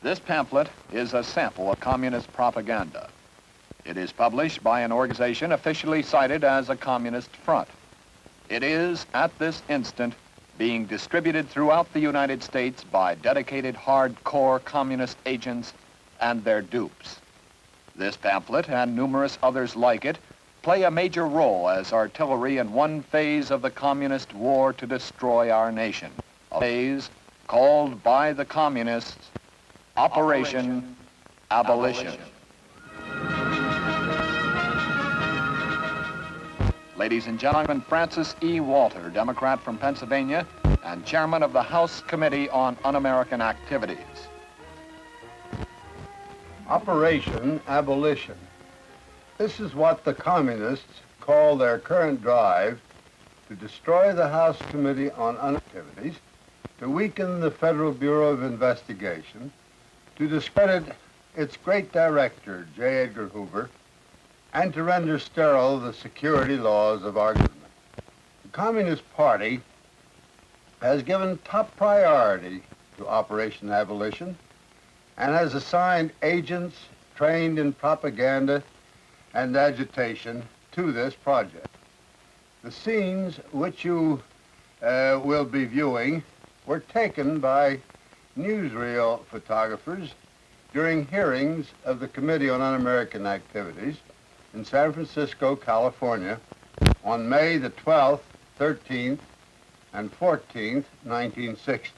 This pamphlet is a sample of communist propaganda. It is published by an organization officially cited as a communist front. It is, at this instant, being distributed throughout the United States by dedicated hardcore communist agents and their dupes. This pamphlet and numerous others like it play a major role as artillery in one phase of the communist war to destroy our nation, a phase called by the communists Operation Abolition. Ladies and gentlemen, Francis E. Walter, Democrat from Pennsylvania and chairman of the House Committee on Un-American Activities. Operation Abolition. This is what the communists call their current drive to destroy the House Committee on Un-Activities, to weaken the Federal Bureau of Investigation, to discredit its great director, J. Edgar Hoover, and to render sterile the security laws of our government. The Communist Party has given top priority to Operation Abolition and has assigned agents trained in propaganda and agitation to this project. The scenes which you will be viewing were taken by newsreel photographers during hearings of the Committee on Un-American Activities in San Francisco, California, on May the 12th, 13th, and 14th, 1960.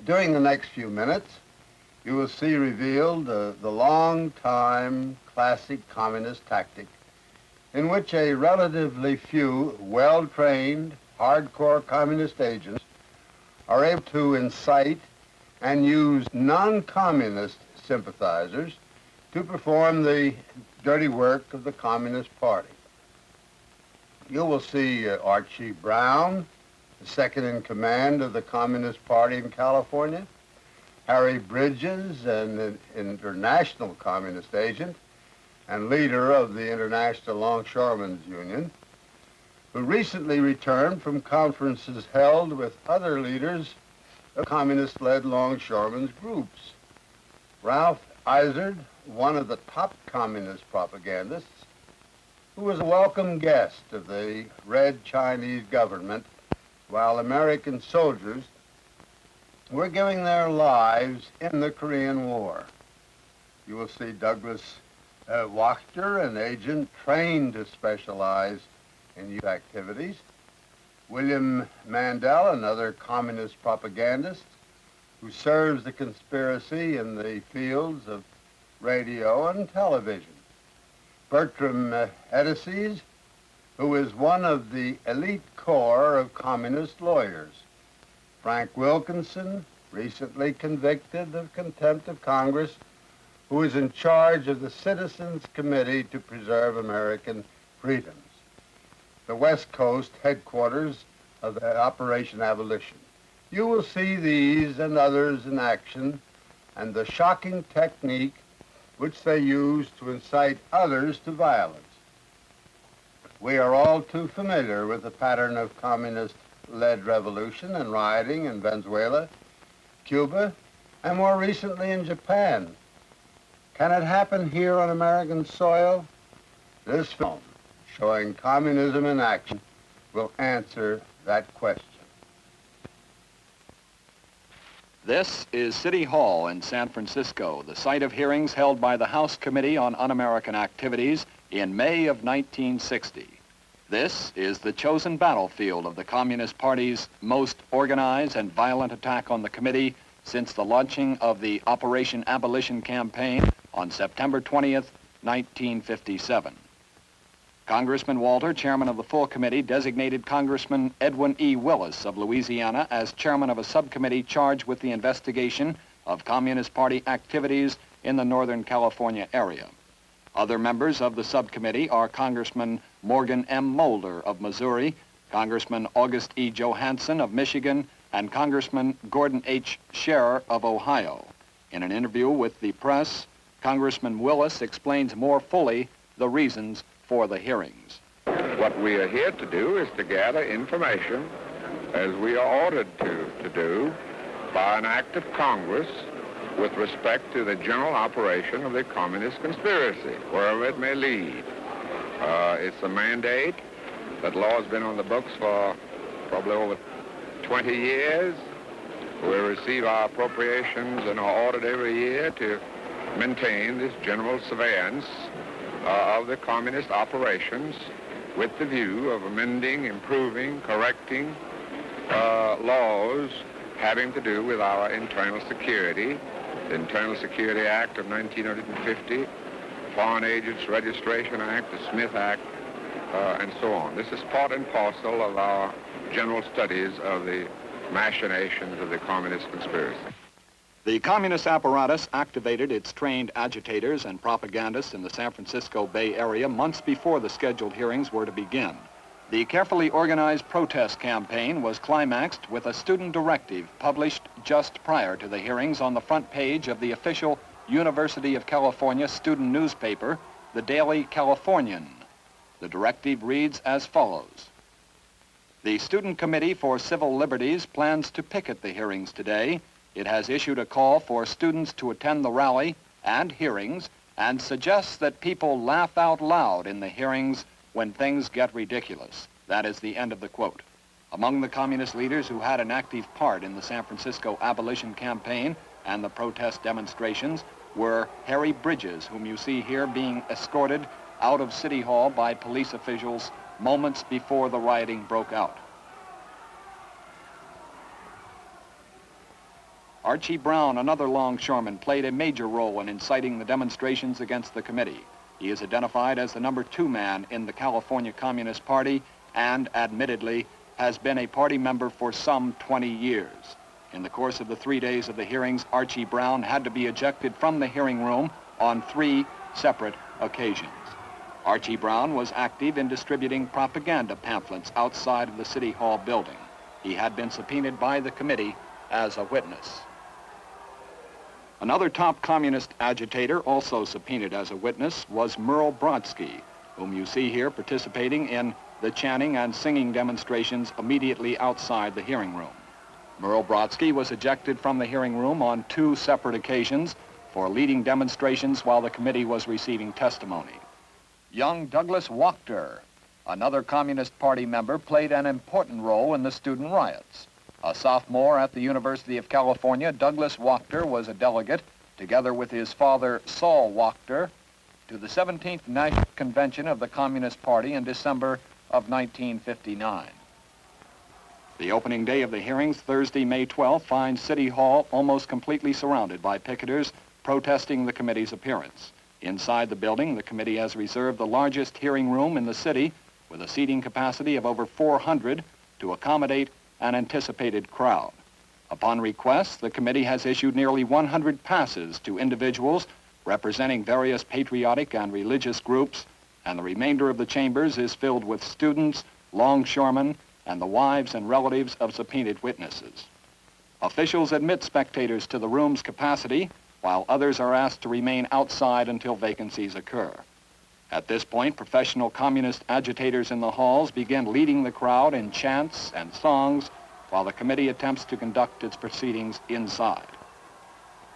During the next few minutes, you will see revealed the long-time classic communist tactic in which a relatively few well-trained, hardcore communist agents are able to incite and use non-communist sympathizers to perform the dirty work of the Communist Party. You will see Archie Brown, the second in command of the Communist Party in California, Harry Bridges, an international communist agent and leader of the International Longshoremen's Union, who recently returned from conferences held with other leaders of communist-led longshoremen's groups. Ralph Izard, one of the top communist propagandists, who was a welcome guest of the Red Chinese government while American soldiers were giving their lives in the Korean War. You will see Douglas Wachter, an agent trained to specialize in youth activities, William Mandel, another communist propagandist who serves the conspiracy in the fields of radio and television, Bertram Edices, who is one of the elite corps of communist lawyers, Frank Wilkinson, recently convicted of contempt of Congress, who is in charge of the Citizens Committee to Preserve American Freedoms, the West Coast headquarters of Operation Abolition. You will see these and others in action and the shocking technique which they use to incite others to violence. We are all too familiar with the pattern of communist-led revolution and rioting in Venezuela, Cuba, and more recently in Japan. Can it happen here on American soil? This film, showing communism in action, will answer that question. This is City Hall in San Francisco, the site of hearings held by the House Committee on Un-American Activities in May of 1960. This is the chosen battlefield of the Communist Party's most organized and violent attack on the committee since the launching of the Operation Abolition campaign on September 20th, 1957. Congressman Walter, chairman of the full committee, designated Congressman Edwin E. Willis of Louisiana as chairman of a subcommittee charged with the investigation of Communist Party activities in the Northern California area. Other members of the subcommittee are Congressman Morgan M. Mulder of Missouri, Congressman August E. Johansson of Michigan, and Congressman Gordon H. Scherer of Ohio. In an interview with the press, Congressman Willis explains more fully the reasons for the hearings. What we are here to do is to gather information, as we are ordered to do, by an act of Congress with respect to the general operation of the communist conspiracy, wherever it may lead. It's a mandate. That law has been on the books for probably over 20 years. We receive our appropriations and our audit every year to maintain this general surveillance of the communist operations with the view of amending, improving, correcting laws having to do with our internal security, the Internal Security Act of 1950, Foreign Agents Registration Act, the Smith Act, and so on. This is part and parcel of our general studies of the machinations of the communist conspiracy. The communist apparatus activated its trained agitators and propagandists in the San Francisco Bay Area months before the scheduled hearings were to begin. The carefully organized protest campaign was climaxed with a student directive published just prior to the hearings on the front page of the official University of California student newspaper, the Daily Californian. The directive reads as follows. The Student Committee for Civil Liberties plans to picket the hearings today. It has issued a call for students to attend the rally and hearings and suggests that people laugh out loud in the hearings when things get ridiculous. That is the end of the quote. Among the communist leaders who had an active part in the San Francisco Abolition campaign and the protest demonstrations were Harry Bridges, whom you see here being escorted out of City Hall by police officials moments before the rioting broke out. Archie Brown, another longshoreman, played a major role in inciting the demonstrations against the committee. He is identified as the number 2 man in the California Communist Party and, admittedly, has been a party member for some 20 years. In the course of the 3 days of the hearings, Archie Brown had to be ejected from the hearing room on 3 separate occasions. Archie Brown was active in distributing propaganda pamphlets outside of the City Hall building. He had been subpoenaed by the committee as a witness. Another top communist agitator, also subpoenaed as a witness, was Merle Brodsky, whom you see here participating in the chanting and singing demonstrations immediately outside the hearing room. Merle Brodsky was ejected from the hearing room on 2 separate occasions for leading demonstrations while the committee was receiving testimony. Young Douglas Wachter, another Communist Party member, played an important role in the student riots. A sophomore at the University of California, Douglas Wachter was a delegate, together with his father, Saul Wachter, to the 17th National Convention of the Communist Party in December of 1959. The opening day of the hearings, Thursday, May 12th, finds City Hall almost completely surrounded by picketers protesting the committee's appearance. Inside the building, the committee has reserved the largest hearing room in the city with a seating capacity of over 400 to accommodate an anticipated crowd. Upon request, the committee has issued nearly 100 passes to individuals representing various patriotic and religious groups, and the remainder of the chambers is filled with students, longshoremen, and the wives and relatives of subpoenaed witnesses. Officials admit spectators to the room's capacity, while others are asked to remain outside until vacancies occur. At this point, professional communist agitators in the halls begin leading the crowd in chants and songs while the committee attempts to conduct its proceedings inside.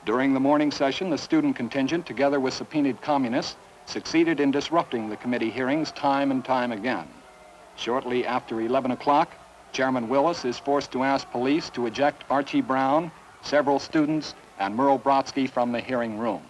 During the morning session, the student contingent, together with subpoenaed communists, succeeded in disrupting the committee hearings time and time again. Shortly after 11 o'clock, Chairman Willis is forced to ask police to eject Archie Brown, several students, and Merle Brodsky from the hearing room.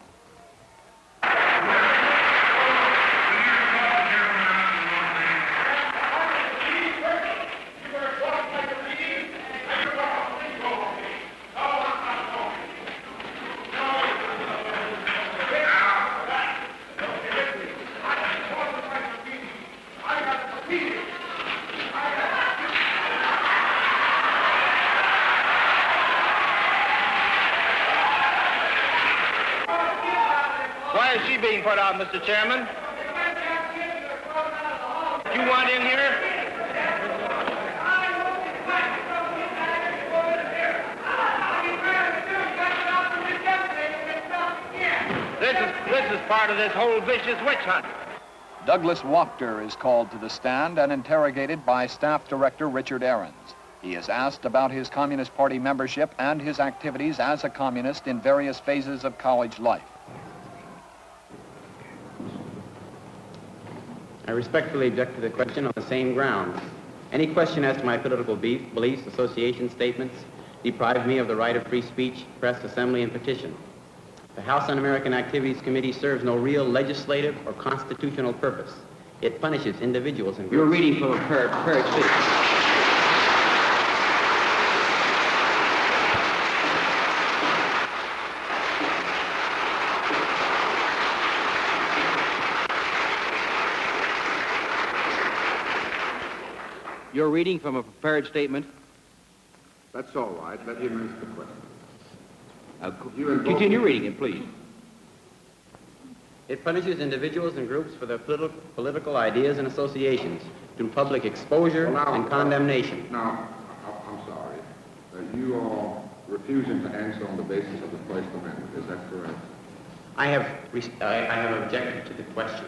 Why is she being put out, Mr. Chairman? You want in here? This is part of this whole vicious witch hunt. Douglas Wachter is called to the stand and interrogated by Staff Director Richard Ahrens. He is asked about his Communist Party membership and his activities as a communist in various phases of college life. I respectfully object to the question on the same grounds. Any question as to my political beliefs, association statements, deprive me of the right of free speech, press, assembly, and petition. The House Un-American Activities Committee serves no real legislative or constitutional purpose. It punishes individuals and groups. You're reading from a prepared statement. You're reading from a prepared statement. That's all right. Let him ask the question. Continue reading it, please. It punishes individuals and groups for their political ideas and associations through public exposure and condemnation. Now, I'm sorry. You are refusing to answer on the basis of the First Amendment. Is that correct? I have objected to the question.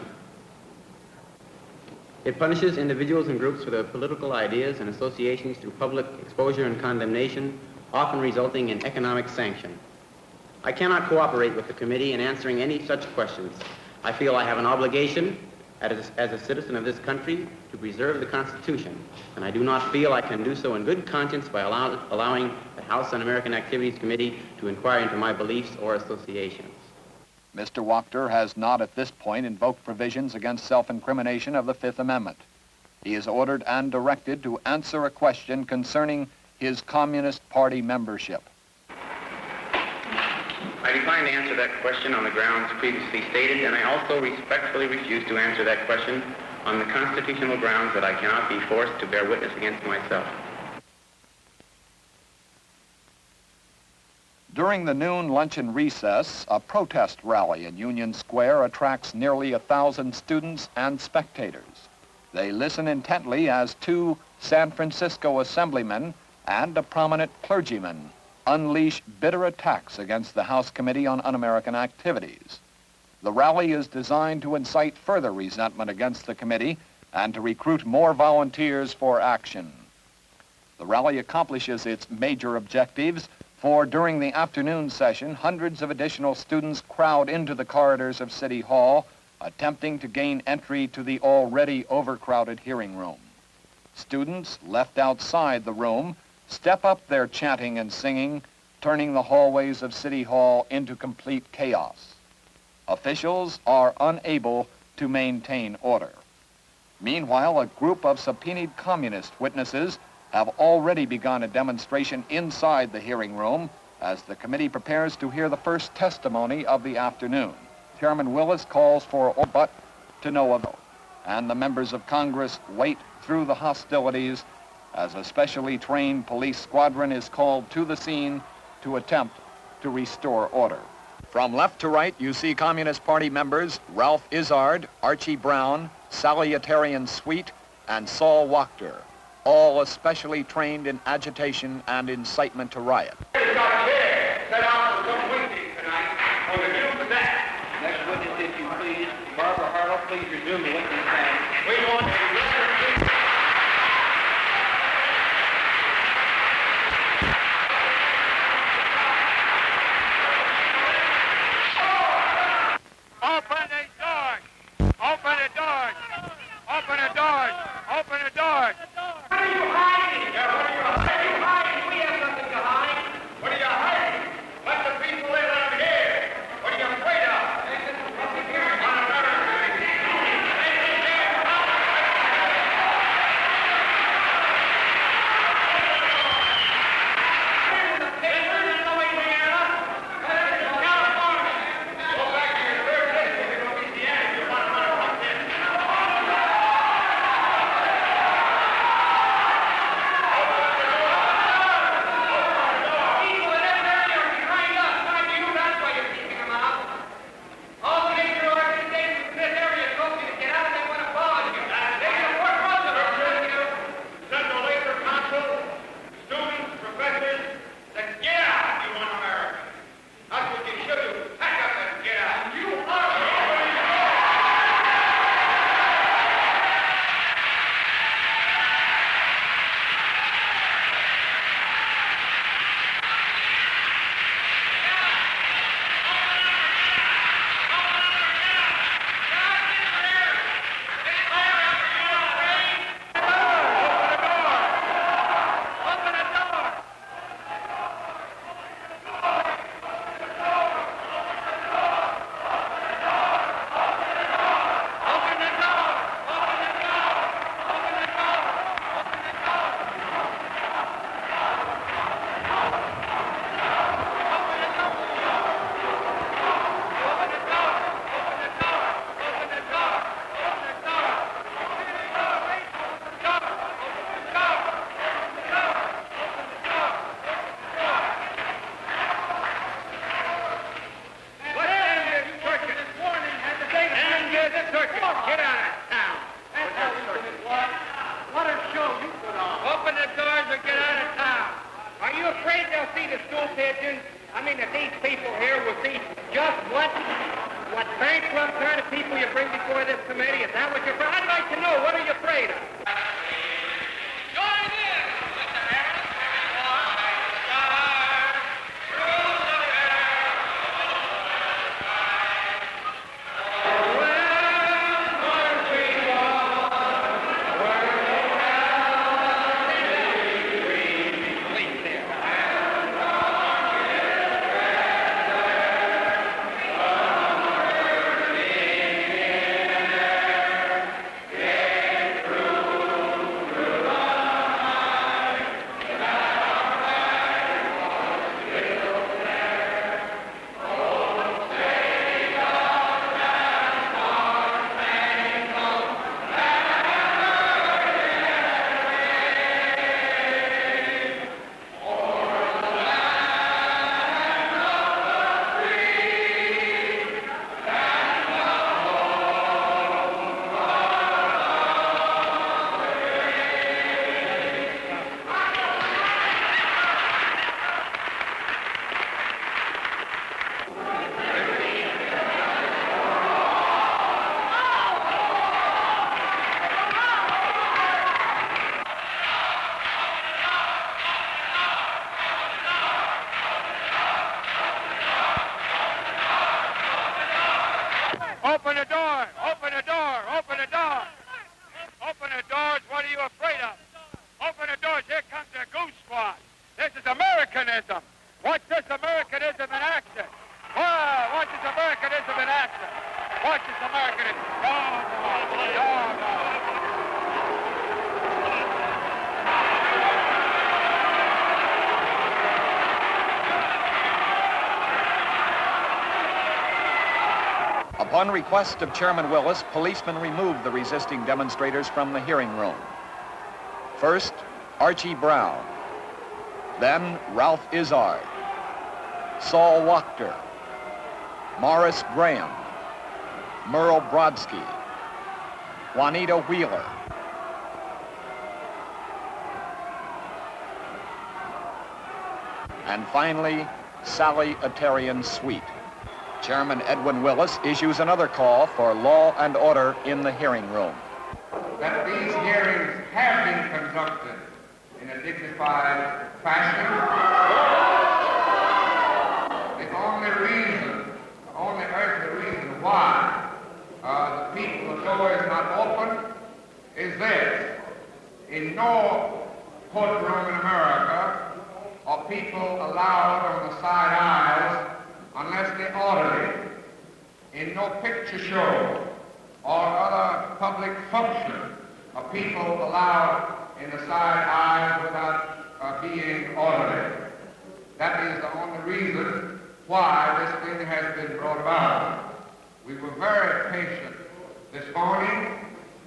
It punishes individuals and groups for their political ideas and associations through public exposure and condemnation, often resulting in economic sanction. I cannot cooperate with the committee in answering any such questions. I feel I have an obligation as a citizen of this country to preserve the Constitution, and I do not feel I can do so in good conscience by allowing the House Un-American Activities Committee to inquire into my beliefs or associations. Mr. Wachter has not at this point invoked provisions against self-incrimination of the Fifth Amendment. He is ordered and directed to answer a question concerning his Communist Party membership. I decline to answer that question on the grounds previously stated, and I also respectfully refuse to answer that question on the constitutional grounds that I cannot be forced to bear witness against myself. During the noon luncheon recess, a protest rally in Union Square attracts nearly 1,000 students and spectators. They listen intently as two San Francisco assemblymen and a prominent clergyman unleash bitter attacks against the House Committee on Un-American Activities. The rally is designed to incite further resentment against the committee and to recruit more volunteers for action. The rally accomplishes its major objectives, for during the afternoon session, hundreds of additional students crowd into the corridors of City Hall, attempting to gain entry to the already overcrowded hearing room. Students left outside the room step up their chanting and singing, turning the hallways of City Hall into complete chaos. Officials are unable to maintain order. Meanwhile, a group of subpoenaed communist witnesses have already begun a demonstration inside the hearing room as the committee prepares to hear the first testimony of the afternoon. Chairman Willis calls for but to no avail, and the members of Congress wait through the hostilities as a specially trained police squadron is called to the scene to attempt to restore order. From left to right, you see Communist Party members Ralph Izzard, Archie Brown, Salutarian Sweet, and Saul Wachter, all especially trained in agitation and incitement to riot. Set out for some witness tonight on the news of that. Next witness, if you please. Barbara Harlow, please resume the witness stand. We want to open the doors! Open the doors! Open the doors! Open the doors! What are you hiding? What are you hiding? We have nothing to hide. What are you hiding? Let the people live out here. What are you afraid of? Open the What are you afraid of? Open the doors. Here comes the goose squad. This is Americanism. Watch this Americanism in action. Wow, watch this Americanism in action. Watch this Americanism. Upon request of Chairman Willis, policemen removed the resisting demonstrators from the hearing room. First, Archie Brown, then Ralph Izzard, Saul Wachter, Morris Graham, Merle Brodsky, Juanita Wheeler, and finally, Salutarian Sweet. Chairman Edwin Willis issues another call for law and order in the hearing room. That these hearings have been conducted in a dignified fashion. The only earthly reason why the people's door is not open is this. In no courtroom in America are people allowed on the side aisles unless they order it. In no picture show or other public function are people allowed in the side aisles without being ordered. That is the only reason why this thing has been brought about. We were very patient this morning.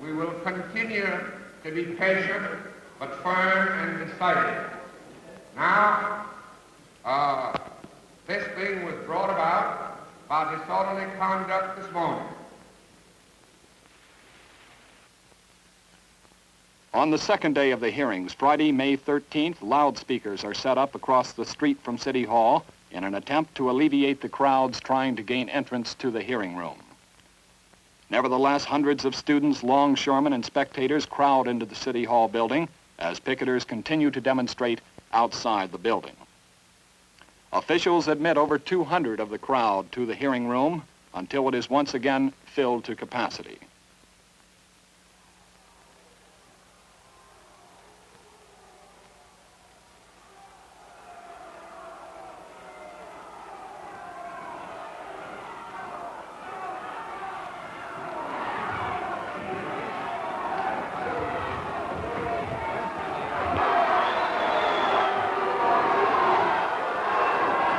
We will continue to be patient but firm and decided. Now, this thing was brought about by disorderly conduct this morning. On the second day of the hearings, Friday, May 13th, loudspeakers are set up across the street from City Hall in an attempt to alleviate the crowds trying to gain entrance to the hearing room. Nevertheless, hundreds of students, longshoremen, and spectators crowd into the City Hall building as picketers continue to demonstrate outside the building. Officials admit over 200 of the crowd to the hearing room until it is once again filled to capacity.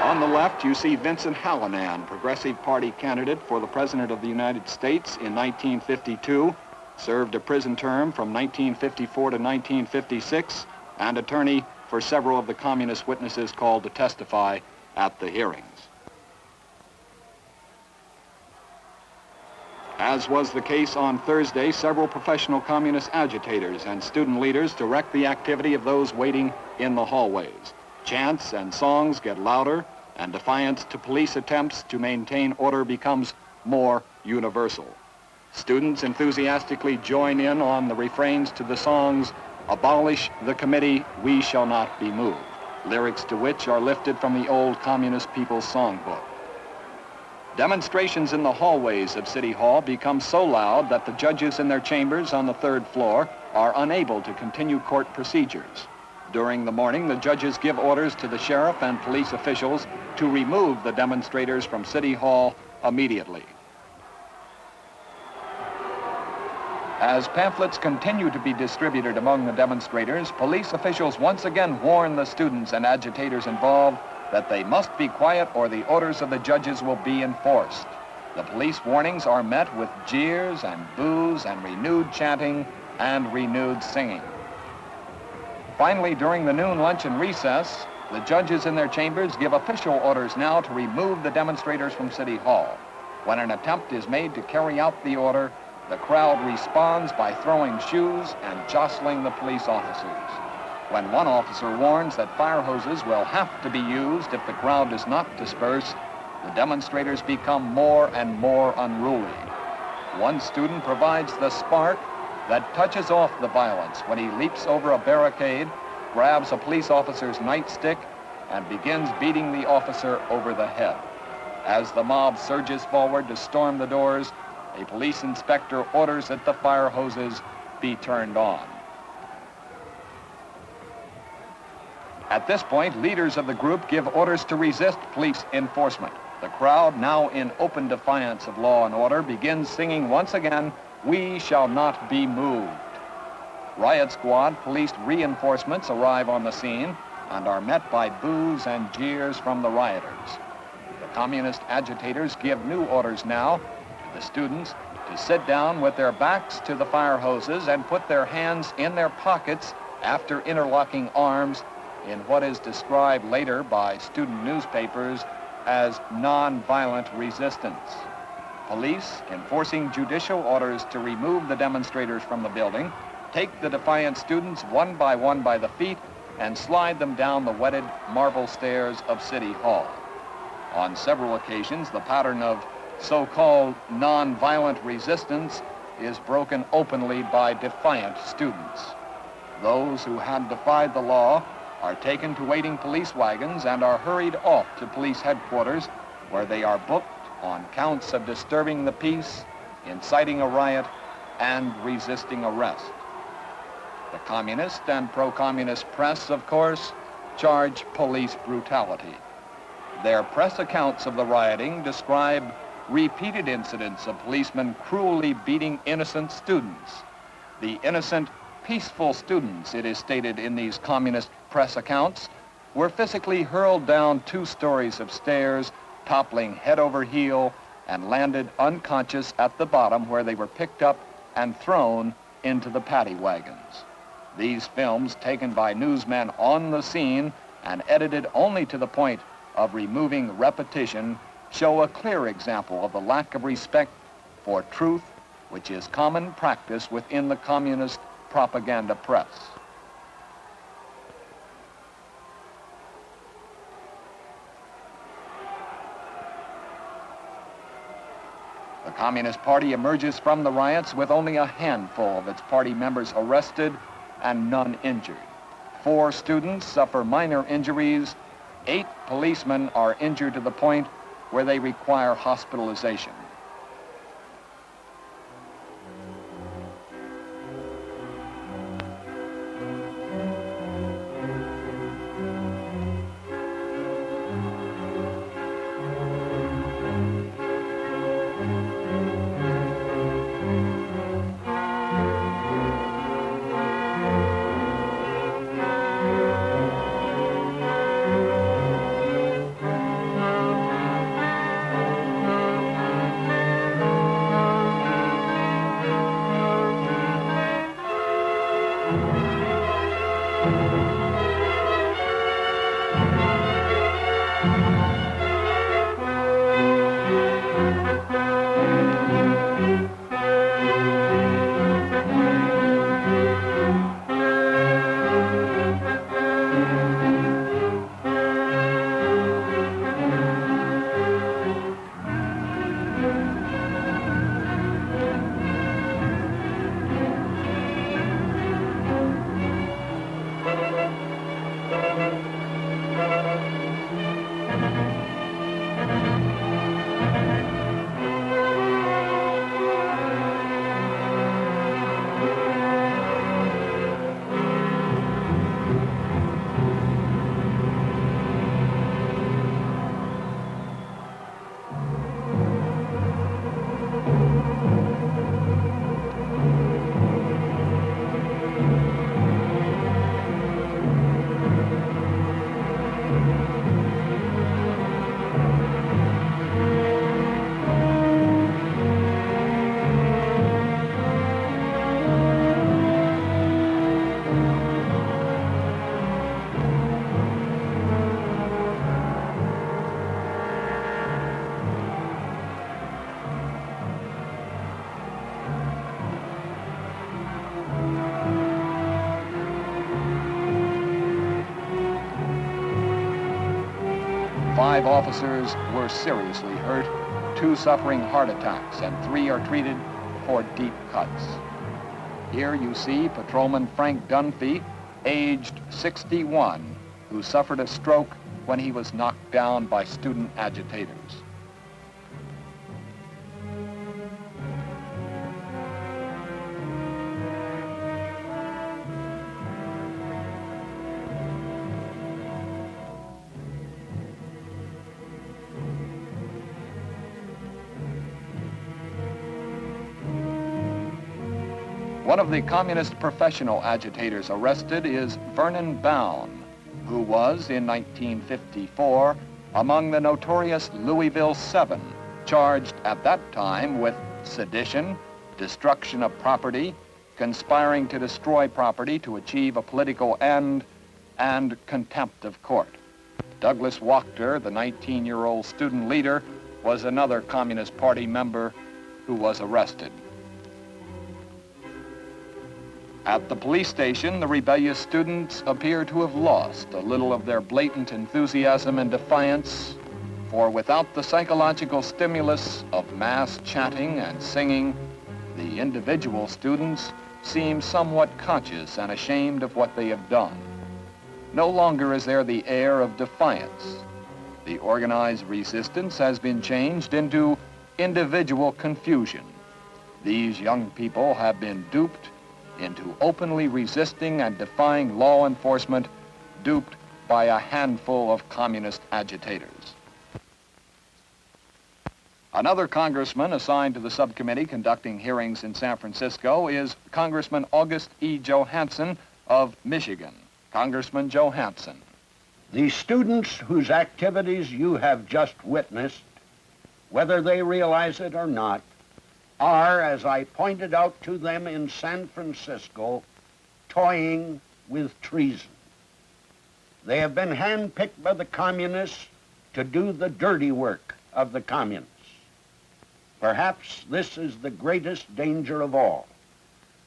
On the left, you see Vincent Hallinan, Progressive Party candidate for the President of the United States in 1952, served a prison term from 1954 to 1956, and attorney for several of the communist witnesses called to testify at the hearings. As was the case on Thursday, several professional communist agitators and student leaders direct the activity of those waiting in the hallways. Chants and songs get louder, and defiance to police attempts to maintain order becomes more universal. Students enthusiastically join in on the refrains to the songs, "Abolish the Committee, We Shall Not Be Moved," lyrics to which are lifted from the old Communist People's Songbook. Demonstrations in the hallways of City Hall become so loud that the judges in their chambers on the third floor are unable to continue court procedures. During the morning, the judges give orders to the sheriff and police officials to remove the demonstrators from City Hall immediately. As pamphlets continue to be distributed among the demonstrators, police officials once again warn the students and agitators involved that they must be quiet or the orders of the judges will be enforced. The police warnings are met with jeers and boos and renewed chanting and renewed singing. Finally, during the noon lunch and recess, the judges in their chambers give official orders now to remove the demonstrators from City Hall. When an attempt is made to carry out the order, the crowd responds by throwing shoes and jostling the police officers. When one officer warns that fire hoses will have to be used if the crowd does not disperse, the demonstrators become more and more unruly. One student provides the spark that touches off the violence when he leaps over a barricade, grabs a police officer's nightstick, and begins beating the officer over the head. As the mob surges forward to storm the doors, a police inspector orders that the fire hoses be turned on. At this point, leaders of the group give orders to resist police enforcement. The crowd, now in open defiance of law and order, begins singing once again, "We shall not be moved." Riot squad police reinforcements arrive on the scene and are met by boos and jeers from the rioters. The communist agitators give new orders now to the students to sit down with their backs to the fire hoses and put their hands in their pockets after interlocking arms in what is described later by student newspapers as non-violent resistance. Police, enforcing judicial orders to remove the demonstrators from the building, take the defiant students one by the feet and slide them down the wetted marble stairs of City Hall. On several occasions, the pattern of so-called non-violent resistance is broken openly by defiant students. Those who had defied the law are taken to waiting police wagons and are hurried off to police headquarters, where they are booked on counts of disturbing the peace, inciting a riot, and resisting arrest. The communist and pro-communist press, of course, charge police brutality. Their press accounts of the rioting describe repeated incidents of policemen cruelly beating innocent students. The innocent, peaceful students, it is stated in these communist press accounts, were physically hurled down 2 stories of stairs, toppling head over heel, and landed unconscious at the bottom, where they were picked up and thrown into the paddy wagons. These films, taken by newsmen on the scene and edited only to the point of removing repetition, show a clear example of the lack of respect for truth, which is common practice within the communist propaganda press. The Communist Party emerges from the riots with only a handful of its party members arrested and none injured. 4 students suffer minor injuries. 8 policemen are injured to the point where they require hospitalization. Five officers were seriously hurt, 2 suffering heart attacks, and 3 are treated for deep cuts. Here you see Patrolman Frank Dunphy, aged 61, who suffered a stroke when he was knocked down by student agitators. One of the communist professional agitators arrested is Vernon Bown, who was, in 1954, among the notorious Louisville Seven, charged at that time with sedition, destruction of property, conspiring to destroy property to achieve a political end, and contempt of court. Douglas Wachter, the 19-year-old student leader, was another Communist Party member who was arrested. At the police station, the rebellious students appear to have lost a little of their blatant enthusiasm and defiance, for without the psychological stimulus of mass chanting and singing, the individual students seem somewhat conscious and ashamed of what they have done. No longer is there the air of defiance. The organized resistance has been changed into individual confusion. These young people have been duped into openly resisting and defying law enforcement, duped by a handful of communist agitators. Another congressman assigned to the subcommittee conducting hearings in San Francisco is Congressman August E. Johansson of Michigan. Congressman Johansson. The students whose activities you have just witnessed, whether they realize it or not, are, as I pointed out to them in San Francisco, toying with treason. They have been handpicked by the communists to do the dirty work of the communists. Perhaps this is the greatest danger of all.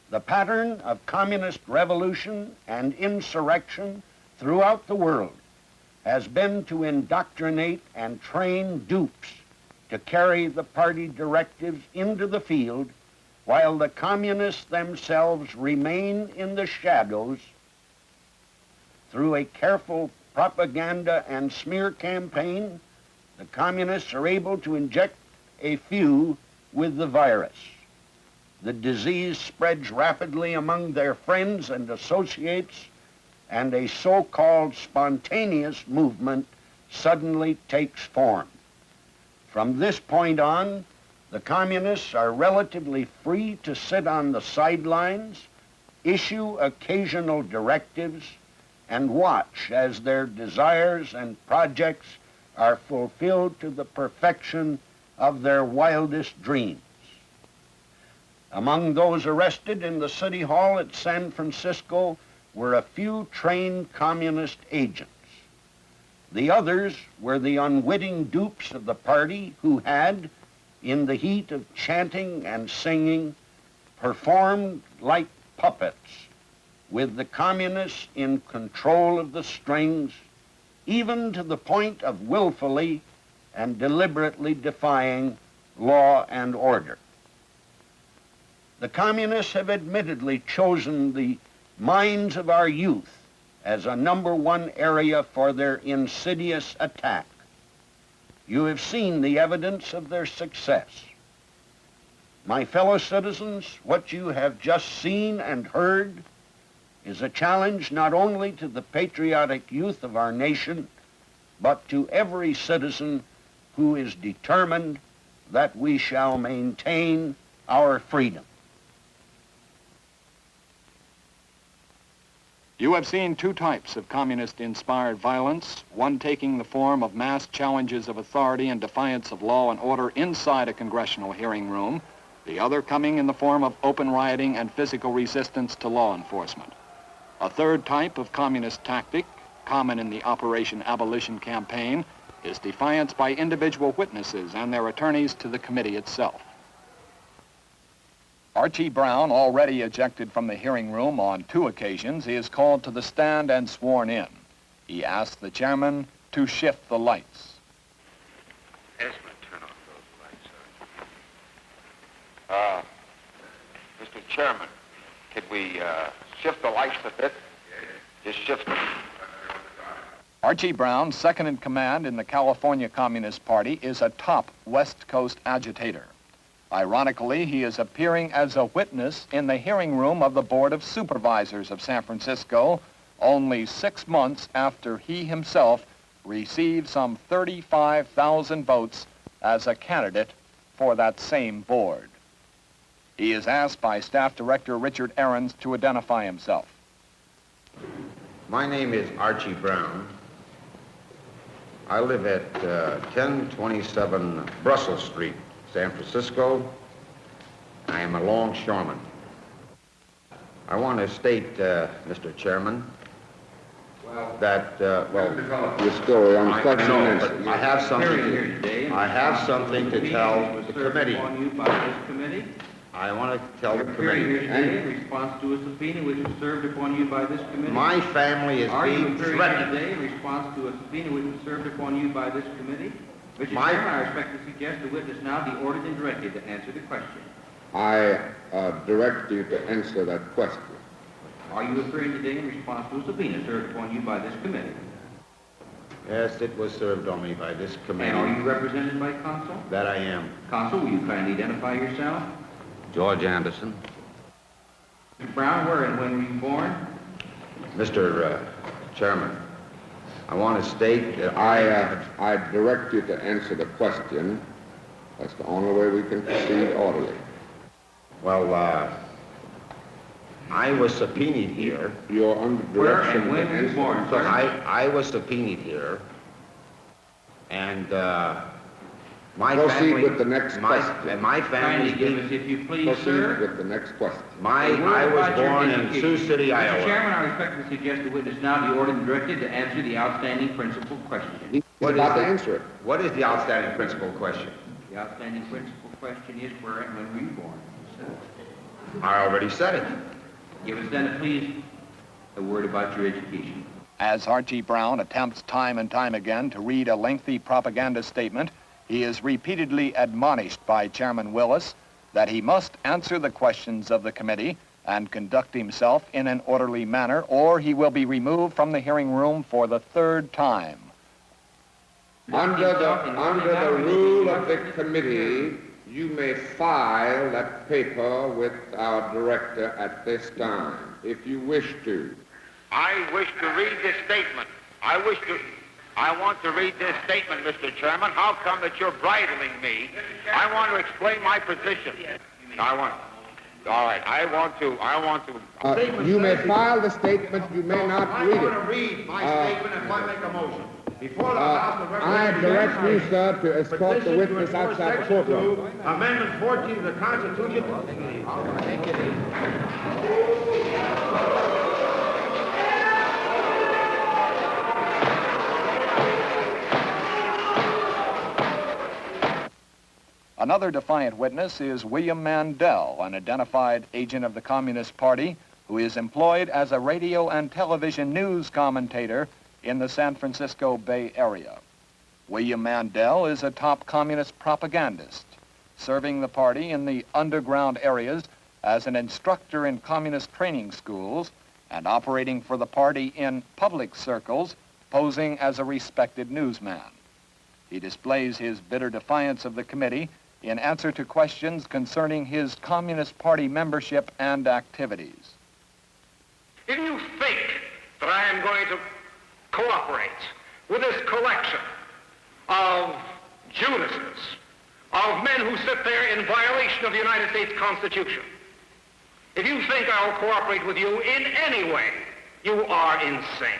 The pattern of communist revolution and insurrection throughout the world has been to indoctrinate and train dupes to carry the party directives into the field, while the communists themselves remain in the shadows. Through a careful propaganda and smear campaign, the communists are able to inject a few with the virus. The disease spreads rapidly among their friends and associates, and a so-called spontaneous movement suddenly takes form. From this point on, the communists are relatively free to sit on the sidelines, issue occasional directives, and watch as their desires and projects are fulfilled to the perfection of their wildest dreams. Among those arrested in the City Hall at San Francisco were a few trained communist agents. The others were the unwitting dupes of the party who had, in the heat of chanting and singing, performed like puppets, with the communists in control of the strings, even to the point of willfully and deliberately defying law and order. The communists have admittedly chosen the minds of our youth as a #1 area for their insidious attack. You have seen the evidence of their success. My fellow citizens, what you have just seen and heard is a challenge not only to the patriotic youth of our nation, but to every citizen who is determined that we shall maintain our freedom. You have seen two types of communist-inspired violence, one taking the form of mass challenges of authority and defiance of law and order inside a congressional hearing room, the other coming in the form of open rioting and physical resistance to law enforcement. A third type of communist tactic, common in the Operation Abolition campaign, is defiance by individual witnesses and their attorneys to the committee itself. Archie Brown, already ejected from the hearing room on 2 occasions, is called to the stand and sworn in. He asked the chairman to shift the lights. Esmond, turn off those lights, sir. Mr. Chairman, could we shift the lights a bit? Just shift them. Archie Brown, second in command in the California Communist Party, is a top West Coast agitator. Ironically, he is appearing as a witness in the hearing room of the Board of Supervisors of San Francisco only 6 months after he himself received some 35,000 votes as a candidate for that same board. He is asked by Staff Director Richard Ahrens to identify himself. My name is Archie Brown. I live at 1027 Brussels Street, San Francisco. I am a longshoreman. I want to state, Mr. Chairman, that, Your story, I have something to tell the committee. I want to tell the committee. In response to a subpoena which was served upon you by this committee. My family is being threatened. Today in response to a subpoena which was served upon you by this committee. Mr. Chairman, I respectfully suggest the witness now be ordered and directed to answer the question. I direct you to answer that question. Are you appearing today in response to a subpoena served upon you by this committee? Yes, it was served on me by this committee. And are you represented by counsel? That I am. Counsel, will you kindly identify yourself? George Anderson. Mr. Brown, where and when were you born? Mr. Chairman, I want to state that I direct you to answer the question. That's the only way we can proceed orderly. Well, I was subpoenaed here. You're under Where direction and when to were you answer born, the sir? question. I was subpoenaed here, and my Proceed family... with the next question. My Kindly family... give us, if you please, Proceed sir. with the next question. I was born in Sioux City, Mr. Iowa. Chairman, I respectfully suggest the witness now be ordered and directed to answer the outstanding principal question. He's about to answer it. What is the outstanding principal question? The outstanding principal question is where and when were you born? I already said it. Give us then, please, a word about your education. As Archie Brown attempts time and time again to read a lengthy propaganda statement, he is repeatedly admonished by Chairman Willis that he must answer the questions of the committee and conduct himself in an orderly manner, or he will be removed from the hearing room for the third time. Under the rule of the committee, you may file that paper with our director at this time, if you wish to. I wish to read this statement. I want to read this statement, Mr. Chairman. How come that you're bridling me? I want to explain my position. All right, I want to. You may file the statement, you may not read it. I want to read my statement if I make a motion. Before the House of I direct you, sir, to escort the witness outside the courtroom. Amendment 14 of the Constitution. Another defiant witness is William Mandel, an identified agent of the Communist Party who is employed as a radio and television news commentator in the San Francisco Bay Area. William Mandel is a top communist propagandist, serving the party in the underground areas as an instructor in communist training schools and operating for the party in public circles, posing as a respected newsman. He displays his bitter defiance of the committee in answer to questions concerning his Communist Party membership and activities. If you think that I am going to cooperate with this collection of Judases, of men who sit there in violation of the United States Constitution, if you think I will cooperate with you in any way, you are insane.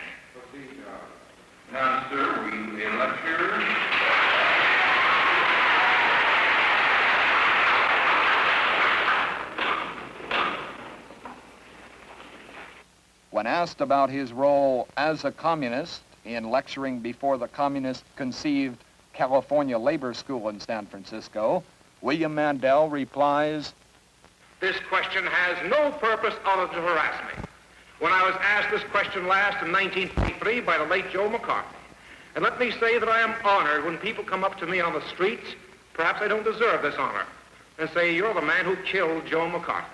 Now, sir, were you a lecturer? When asked about his role as a communist in lecturing before the communist-conceived California Labor School in San Francisco, William Mandel replies, This question has no purpose other than to harass me. When I was asked this question last in 1943 by the late Joe McCarthy, and let me say that I am honored when people come up to me on the streets, perhaps I don't deserve this honor, and say, you're the man who killed Joe McCarthy.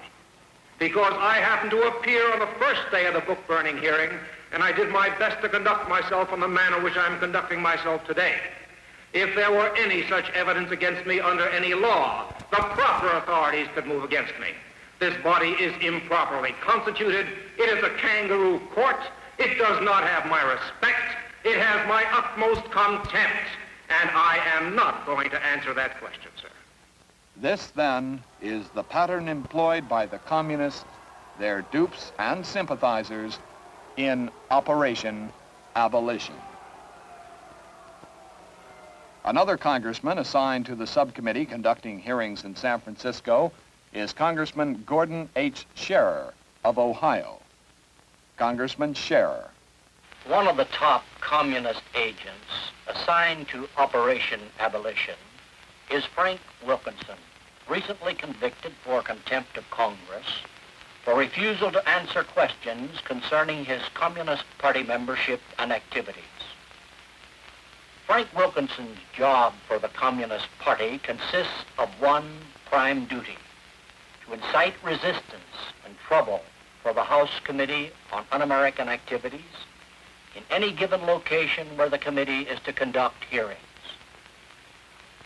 Because I happened to appear on the first day of the book-burning hearing, and I did my best to conduct myself in the manner which I'm conducting myself today. If there were any such evidence against me under any law, the proper authorities could move against me. This body is improperly constituted. It is a kangaroo court. It does not have my respect. It has my utmost contempt. And I am not going to answer that question, sir. This, then, is the pattern employed by the communists, their dupes and sympathizers in Operation Abolition. Another congressman assigned to the subcommittee conducting hearings in San Francisco is Congressman Gordon H. Scherer of Ohio. Congressman Scherer. One of the top communist agents assigned to Operation Abolition is Frank Wilkinson, recently convicted for contempt of Congress for refusal to answer questions concerning his Communist Party membership and activities. Frank Wilkinson's job for the Communist Party consists of one prime duty: to incite resistance and trouble for the House Committee on Un-American Activities in any given location where the committee is to conduct hearings.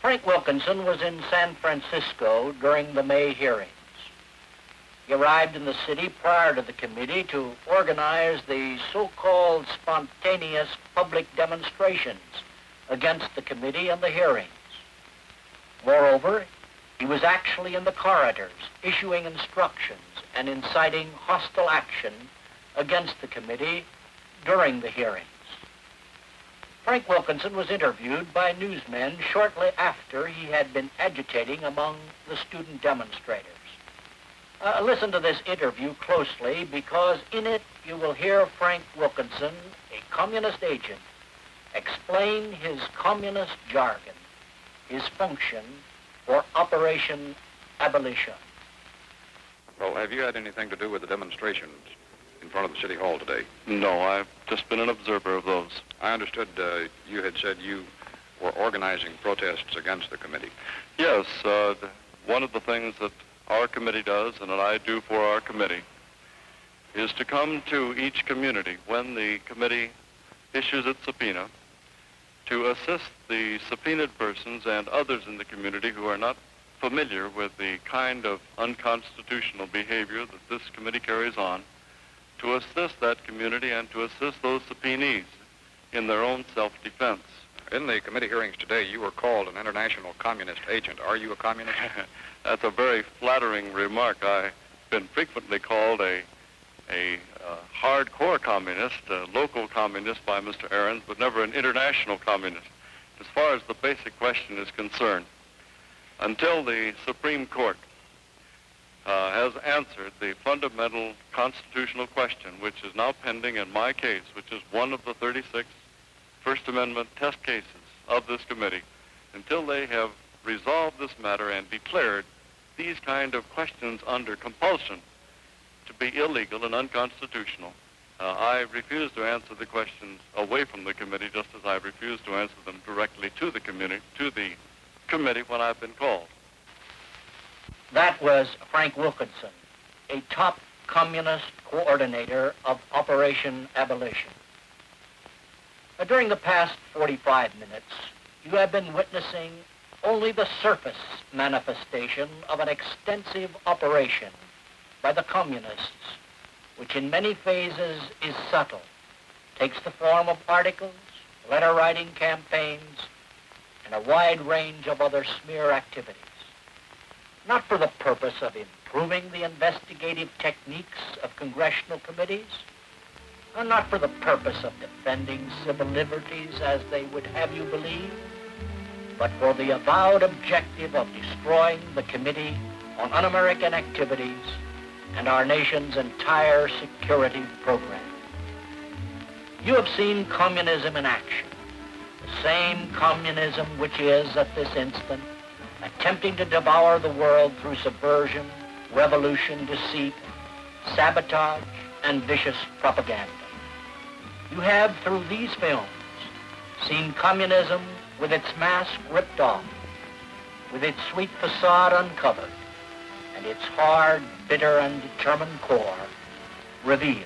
Frank Wilkinson was in San Francisco during the May hearings. He arrived in the city prior to the committee to organize the so-called spontaneous public demonstrations against the committee and the hearings. Moreover, he was actually in the corridors, issuing instructions and inciting hostile action against the committee during the hearings. Frank Wilkinson was interviewed by newsmen shortly after he had been agitating among the student demonstrators. Listen to this interview closely, because in it you will hear Frank Wilkinson, a communist agent, explain his communist jargon, his function for Operation Abolition. Well, have you had anything to do with the demonstrations in front of the City Hall today? No, I've just been an observer of those. I understood you had said you were organizing protests against the committee. Yes, one of the things that our committee does, and that I do for our committee, is to come to each community when the committee issues its subpoena to assist the subpoenaed persons and others in the community who are not familiar with the kind of unconstitutional behavior that this committee carries on, to assist that community and to assist those subpoenees in their own self-defense. In the committee hearings today, you were called an international communist agent. Are you a communist? That's a very flattering remark. I've been frequently called a hardcore communist, a local communist by Mr. Ahrens, but never an international communist. As far as the basic question is concerned, until the Supreme Court has answered the fundamental constitutional question, which is now pending in my case, which is one of the 36 First Amendment test cases of this committee, until they have resolved this matter and declared these kind of questions under compulsion to be illegal and unconstitutional, I refuse to answer the questions away from the committee, just as I refuse to answer them directly to the committee when I've been called. That was Frank Wilkinson, a top communist coordinator of Operation Abolition. During the past 45 minutes, you have been witnessing only the surface manifestation of an extensive operation by the communists, which in many phases is subtle, takes the form of articles, letter-writing campaigns, and a wide range of other smear activities. Not for the purpose of improving the investigative techniques of congressional committees, and not for the purpose of defending civil liberties as they would have you believe, but for the avowed objective of destroying the Committee on Un-American Activities and our nation's entire security program. You have seen communism in action, the same communism which is, at this instant, attempting to devour the world through subversion, revolution, deceit, sabotage, and vicious propaganda. You have, through these films, seen communism with its mask ripped off, with its sweet facade uncovered, and its hard, bitter, and determined core revealed.